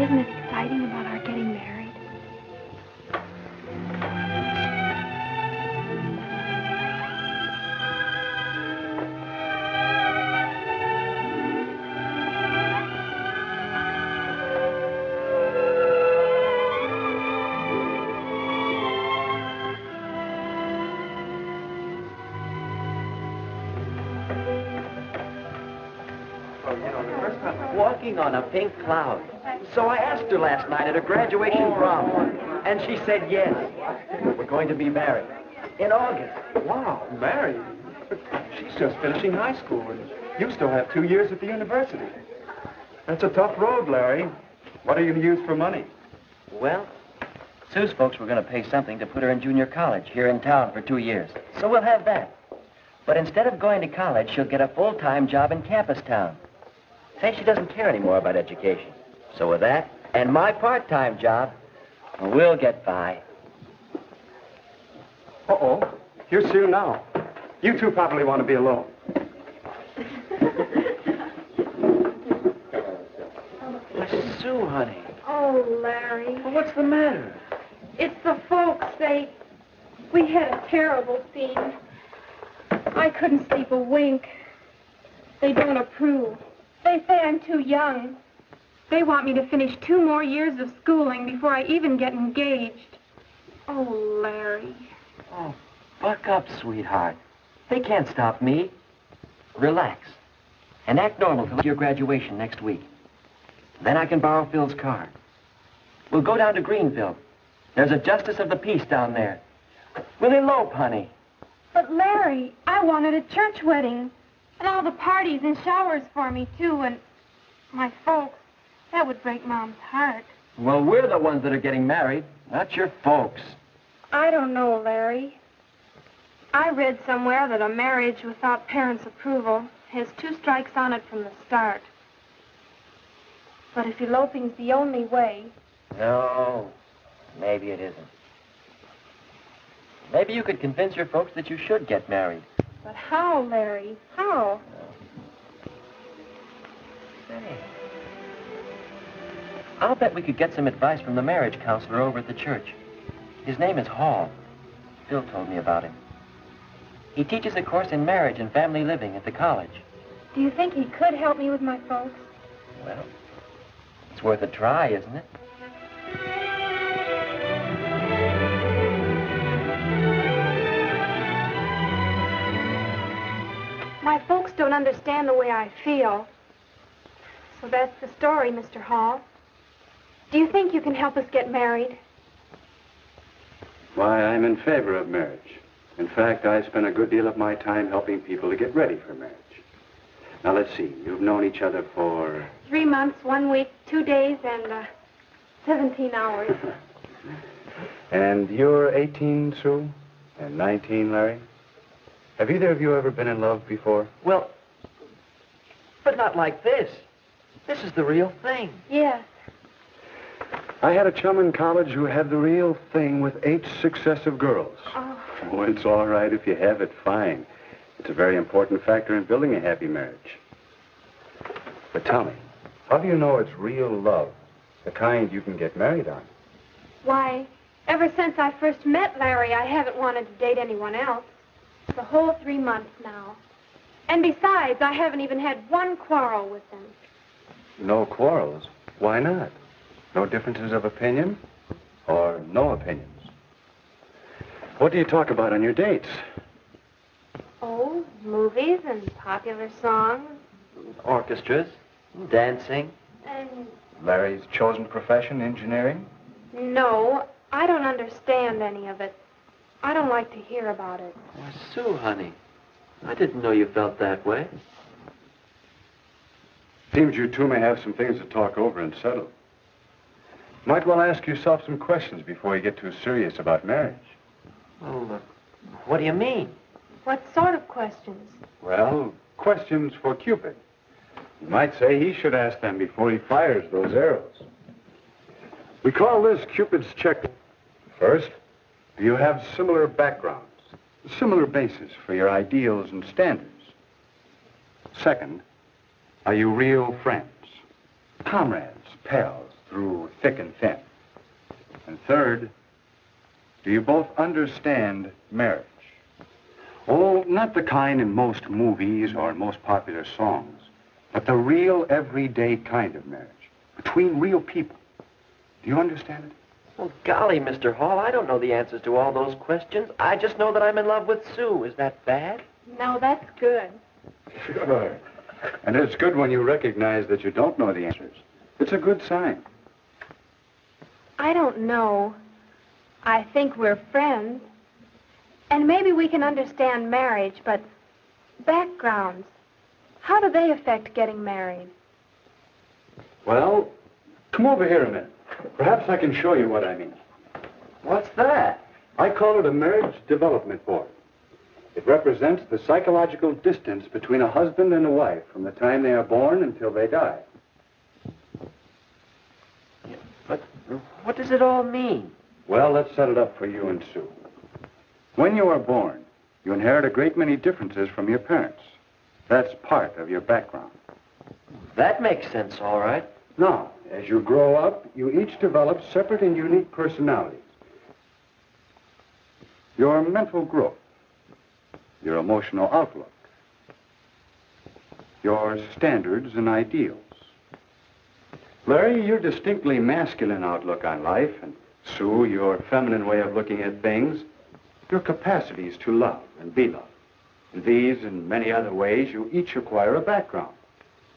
Isn't it exciting about our getting married? Walking on a pink cloud. So I asked her last night at her graduation prom, and she said yes. We're going to be married in August. Wow, married? She's just finishing high school, and you still have 2 years at the university. That's a tough road, Larry. What are you going to use for money? Well, Sue's folks were going to pay something to put her in junior college here in town for 2 years. So we'll have that. But instead of going to college, she'll get a full-time job in campus town. Say she doesn't care anymore about education. So with that, and my part-time job, we'll get by. Uh-oh. Here's Sue now. You two probably want to be alone. Sue, honey. Oh, Larry. Well, what's the matter? It's the folks. We had a terrible scene. I couldn't sleep a wink. They don't approve. They say I'm too young. They want me to finish 2 more years of schooling before I even get engaged. Oh, Larry. Oh, buck up, sweetheart. They can't stop me. Relax. And act normal till your graduation next week. Then I can borrow Phil's car. We'll go down to Greenville. There's a justice of the peace down there. We'll elope, honey. But, Larry, I wanted a church wedding. And all the parties and showers for me, too, and my folks. That would break Mom's heart. Well, we're the ones that are getting married, not your folks. I don't know, Larry. I read somewhere that a marriage without parents' approval has 2 strikes on it from the start. But if eloping's the only way... No, maybe it isn't. Maybe you could convince your folks that you should get married. But how, Larry? How? Say, I'll bet we could get some advice from the marriage counselor over at the church. His name is Hall. Phil told me about him. He teaches a course in marriage and family living at the college. Do you think he could help me with my folks? Well, it's worth a try, isn't it? My folks don't understand the way I feel. So that's the story, Mr. Hall. Do you think you can help us get married? Why, I'm in favor of marriage. In fact, I spend a good deal of my time helping people to get ready for marriage. Now, let's see. You've known each other for... 3 months, 1 week, 2 days, and 17 hours. And you're 18, Sue? And 19, Larry? Have either of you ever been in love before? Well, but not like this. This is the real thing. Yes. I had a chum in college who had the real thing with 8 successive girls. Oh. Oh, it's all right if you have it, fine. It's a very important factor in building a happy marriage. But tell me, how do you know it's real love, the kind you can get married on? Why, ever since I first met Larry, I haven't wanted to date anyone else. The whole 3 months now. And besides, I haven't even had 1 quarrel with him. No quarrels? Why not? No differences of opinion? Or no opinions? What do you talk about on your dates? Oh, movies and popular songs. Orchestras, dancing. And Larry's chosen profession, engineering? no, I don't understand any of it. I don't like to hear about it. Why, Sue, honey, I didn't know you felt that way. Seems you two may have some things to talk over and settle. Might well ask yourself some questions before you get too serious about marriage. Well, what do you mean? What sort of questions? Well, questions for Cupid. You might say he should ask them before he fires those arrows. We call this Cupid's checklist. First, do you have similar backgrounds, similar bases for your ideals and standards? Second, are you real friends, comrades, pals, through thick and thin? And third, do you both understand marriage? Oh, not the kind in most movies or in most popular songs, but the real everyday kind of marriage between real people. Do you understand it? Well, golly, Mr. Hall, I don't know the answers to all those questions. I just know that I'm in love with Sue. Is that bad? No, that's good. Sure. And it's good when you recognize that you don't know the answers. It's a good sign. I don't know. I think we're friends. And maybe we can understand marriage, but backgrounds, how do they affect getting married? Well, come over here a minute. Perhaps I can show you what I mean. What's that? I call it a marriage development board. It represents the psychological distance between a husband and a wife from the time they are born until they die. But what does it all mean? Well, let's set it up for you and Sue. When you are born, you inherit a great many differences from your parents. That's part of your background. That makes sense, all right. Now, as you grow up, you each develop separate and unique personalities. Your mental growth, your emotional outlook, your standards and ideals. Larry, your distinctly masculine outlook on life, and Sue, your feminine way of looking at things, your capacities to love and be loved. In these and many other ways, you each acquire a background.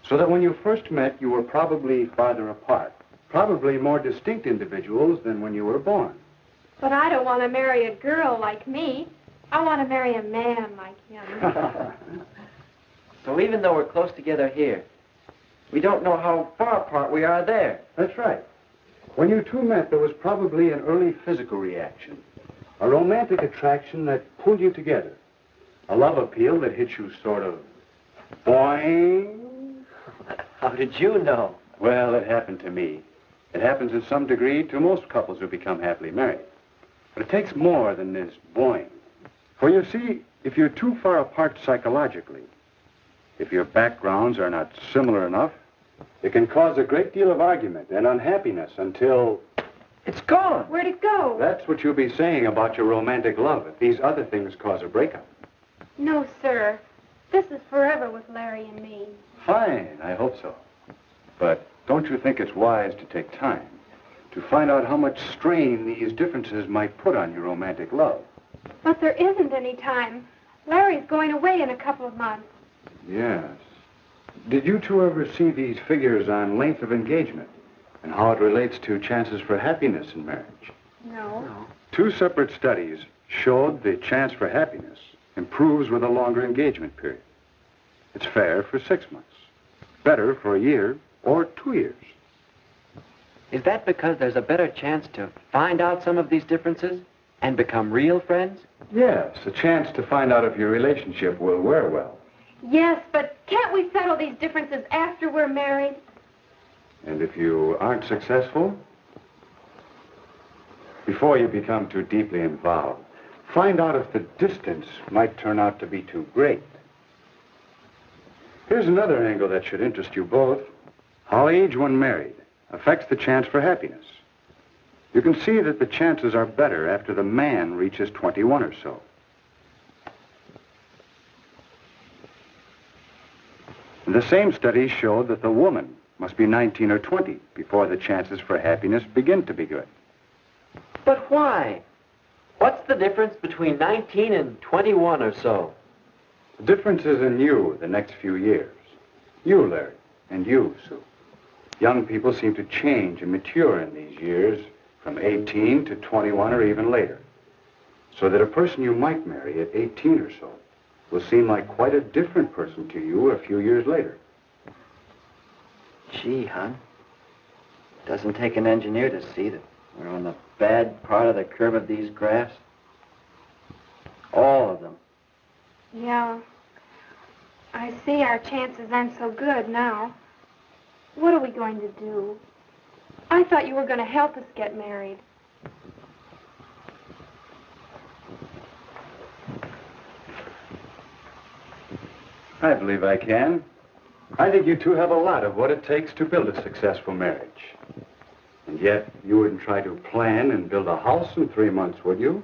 So that when you first met, you were probably farther apart, probably more distinct individuals than when you were born. But I don't want to marry a girl like me. I want to marry a man like him. So even though we're close together here, we don't know how far apart we are there. That's right. When you two met, there was probably an early physical reaction, a romantic attraction that pulled you together, a love appeal that hit you sort of boing. How did you know? Well, it happened to me. It happens in some degree to most couples who become happily married. But it takes more than this boing. For you see, if you're too far apart psychologically, if your backgrounds are not similar enough, it can cause a great deal of argument and unhappiness until... It's gone. Where'd it go? That's what you'll be saying about your romantic love if these other things cause a breakup. No, sir. This is forever with Larry and me. Fine, I hope so. But don't you think it's wise to take time to find out how much strain these differences might put on your romantic love? But there isn't any time. Larry's going away in a couple of months. Yes. Did you two ever see these figures on length of engagement and how it relates to chances for happiness in marriage? No. Two separate studies showed the chance for happiness improves with a longer engagement period. It's fair for 6 months, better for a year or 2 years. Is that because there's a better chance to find out some of these differences and become real friends? Yes, a chance to find out if your relationship will wear well. Yes, but can't we settle these differences after we're married? And if you aren't successful, before you become too deeply involved, find out if the distance might turn out to be too great. Here's another angle that should interest you both. How age when married affects the chance for happiness. You can see that the chances are better after the man reaches 21 or so. And the same study showed that the woman must be 19 or 20 before the chances for happiness begin to be good. But why? What's the difference between 19 and 21 or so? The difference is in you the next few years. You, Larry, and you, Sue. Young people seem to change and mature in these years from 18 to 21 or even later. So that a person you might marry at 18 or so will seem like quite a different person to you a few years later. Gee, hon. Doesn't take an engineer to see that we're on the bad part of the curve of these graphs. All of them. Yeah. I see our chances aren't so good now. What are we going to do? I thought you were going to help us get married. I believe I can. I think you two have a lot of what it takes to build a successful marriage. yet you wouldn't try to plan and build a house in 3 months, would you?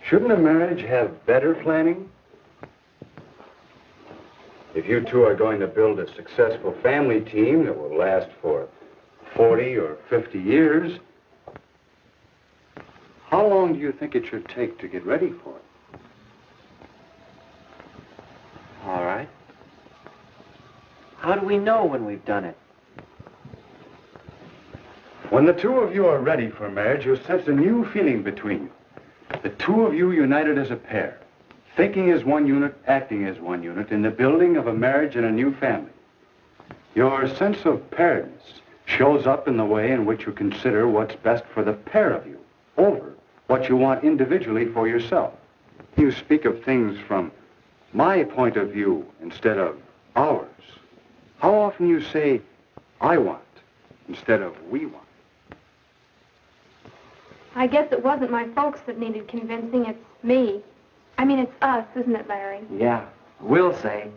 Shouldn't a marriage have better planning? If you two are going to build a successful family team that will last for 40 or 50 years, how long do you think it should take to get ready for it? All right. How do we know when we've done it? When the two of you are ready for marriage, you'll sense a new feeling between you. The two of you united as a pair, thinking as one unit, acting as one unit, in the building of a marriage and a new family. Your sense of pairedness shows up in the way in which you consider what's best for the pair of you over what you want individually for yourself. You speak of things from my point of view instead of ours. How often you say, I want, instead of we want. I guess it wasn't my folks that needed convincing, it's me. I mean, it's us, isn't it, Larry? Yeah, we'll say.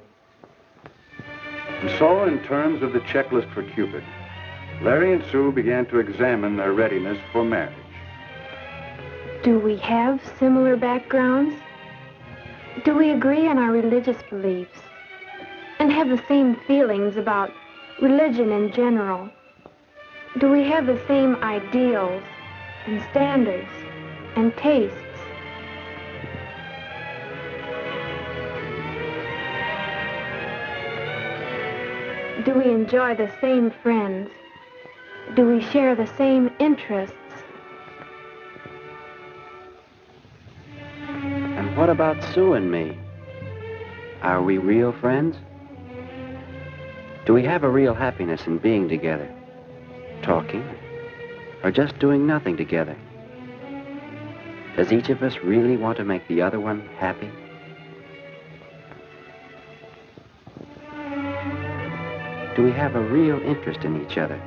And so, in terms of the checklist for Cupid, Larry and Sue began to examine their readiness for marriage. Do we have similar backgrounds? Do we agree on our religious beliefs? And have the same feelings about religion in general? Do we have the same ideals and standards and tastes? Do we enjoy the same friends? Do we share the same interests? And what about Sue and me? Are we real friends? Do we have a real happiness in being together? Talking? Or just doing nothing together? Does each of us really want to make the other one happy? Do we have a real interest in each other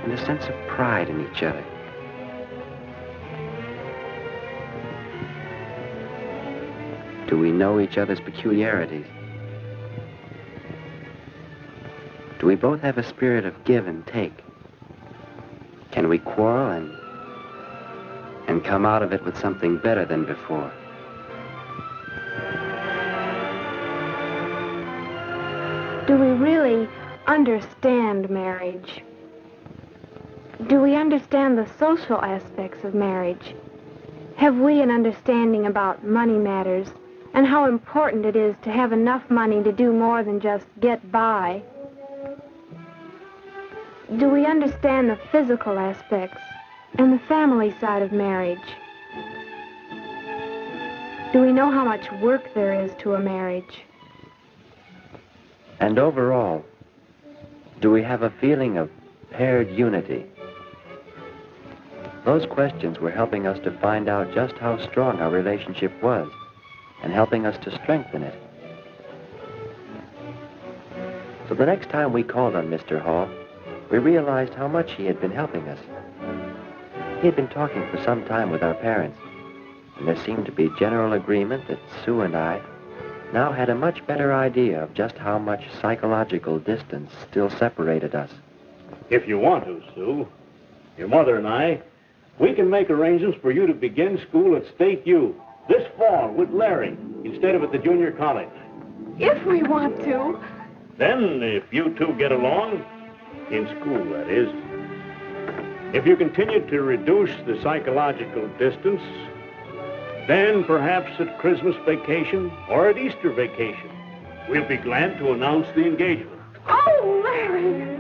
and a sense of pride in each other? Do we know each other's peculiarities? Do we both have a spirit of give and take? Can we quarrel and come out of it with something better than before? Do we really understand marriage? Do we understand the social aspects of marriage? Have we an understanding about money matters and how important it is to have enough money to do more than just get by? Do we understand the physical aspects and the family side of marriage? Do we know how much work there is to a marriage? And overall, do we have a feeling of paired unity? Those questions were helping us to find out just how strong our relationship was and helping us to strengthen it. So the next time we called on Mr. Hall, we realized how much he had been helping us. He had been talking for some time with our parents, and there seemed to be general agreement that Sue and I now had a much better idea of just how much psychological distance still separated us. If you want to, Sue, your mother and I, we can make arrangements for you to begin school at State U this fall with Larry instead of at the junior college. If we want to. Then, if you two get along, in school, that is, if you continue to reduce the psychological distance, then perhaps at Christmas vacation or at Easter vacation, we'll be glad to announce the engagement. Oh, Larry!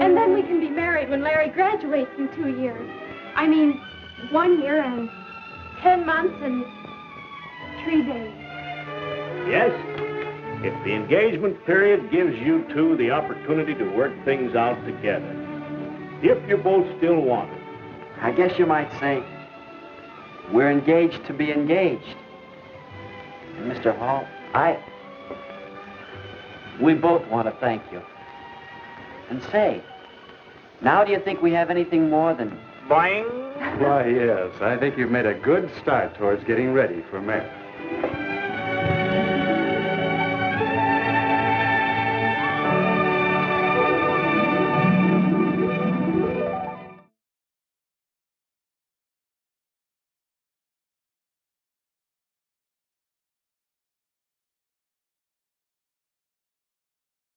And then we can be married when Larry graduates in 2 years. I mean, 1 year and 10 months and 3 days. Yes, if the engagement period gives you two the opportunity to work things out together. If you both still want it. I guess you might say we're engaged to be engaged. And Mr. Hall, we both want to thank you. And say, now do you think we have anything more than... Bang! Why, yes, I think you've made a good start towards getting ready for marriage.